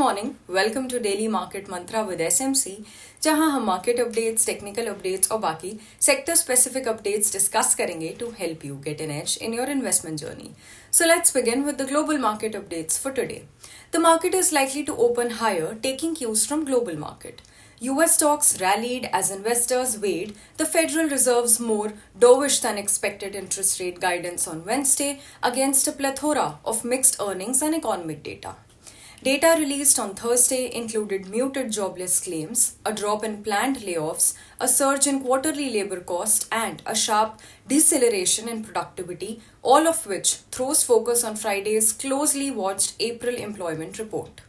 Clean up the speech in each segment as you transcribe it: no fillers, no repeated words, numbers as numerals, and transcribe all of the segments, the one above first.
Morning, welcome to daily market mantra with SMC, जहां हम market updates, technical updates और बाकी सेक्टर स्पेसिफिक अपडेट्स डिस्कस करेंगे to help you get an edge in your investment journey. So let's begin with the global market updates for today. The market is likely to open higher, taking cues from global market. US stocks rallied as investors weighed the Federal Reserve's more dovish than expected interest rate guidance on Wednesday against a plethora of mixed earnings and economic data. Data released on Thursday included muted jobless claims, a drop in planned layoffs, a surge in quarterly labor cost, and a sharp deceleration in productivity, all of which throws focus on Friday's closely watched April employment report.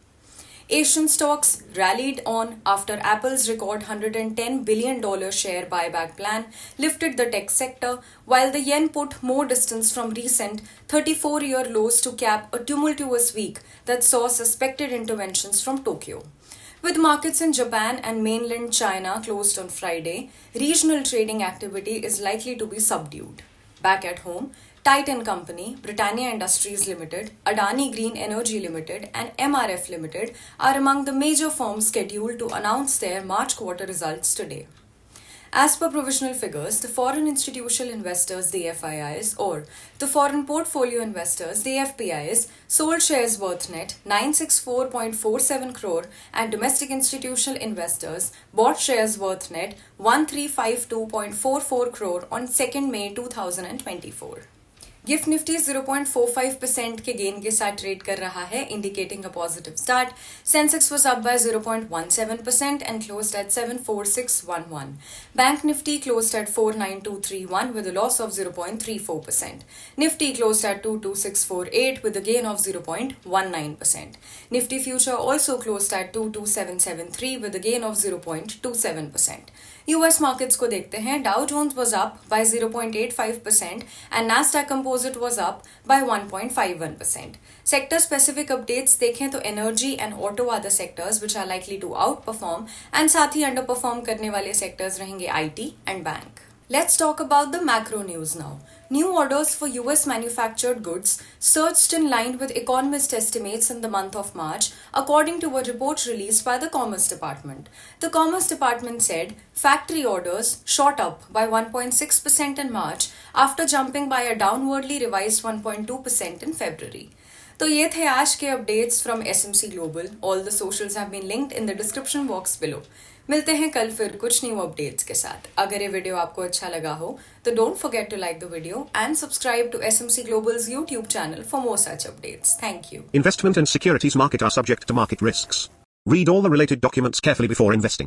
Asian stocks rallied on after Apple's record $110 billion share buyback plan lifted the tech sector, while the yen put more distance from recent 34-year lows to cap a tumultuous week that saw suspected interventions from Tokyo. With markets in Japan and mainland China closed on Friday, regional trading activity is likely to be subdued. Back at home, Titan Company, Britannia Industries Limited, Adani Green Energy Limited, and MRF Limited are among the major firms scheduled to announce their March quarter results today. As per provisional figures, the foreign institutional investors, the FIIs, or the foreign portfolio investors, the FPIs, sold shares worth net 964.47 crore and domestic institutional investors bought shares worth net 1352.44 crore on 2nd May 2024. Gift Nifty 0.45% के gain के साथ trade कर रहा है, indicating a positive start. Sensex was up by 0.17% and closed eight 74611. Bank Nifty closed eight 49231 with a loss of 0.34%. Nifty closed at 22648 with a gain of 0.19%. Nifty future also closed at 22773 with a gain of 0.27%. US markets को देखते हैं. Dow Jones was up by 0.85% and Nasdaq Composite was up by 1.51%. Sector specific updates देखें तो energy and auto are the sectors which are likely to outperform and साथ ही underperform करने वाले sectors रहेंगे IT and bank. Let's talk about the macro news now. New orders for US manufactured goods surged in line with economist estimates in the month of March, according to a report released by the Commerce Department. The Commerce Department said factory orders shot up by 1.6% in March after jumping by a downwardly revised 1.2% in February. तो ये थे आज के updates from SMC Global. All the socials have been linked in the description box below. मिलते हैं कल फिर कुछ न्यू अपडेट्स के साथ. अगर ये वीडियो आपको अच्छा लगा हो तो don't forget to like the video and subscribe to SMC Global's YouTube channel for more such updates. Thank you. Investment and securities market are subject to market risks. Read all the related documents carefully before investing.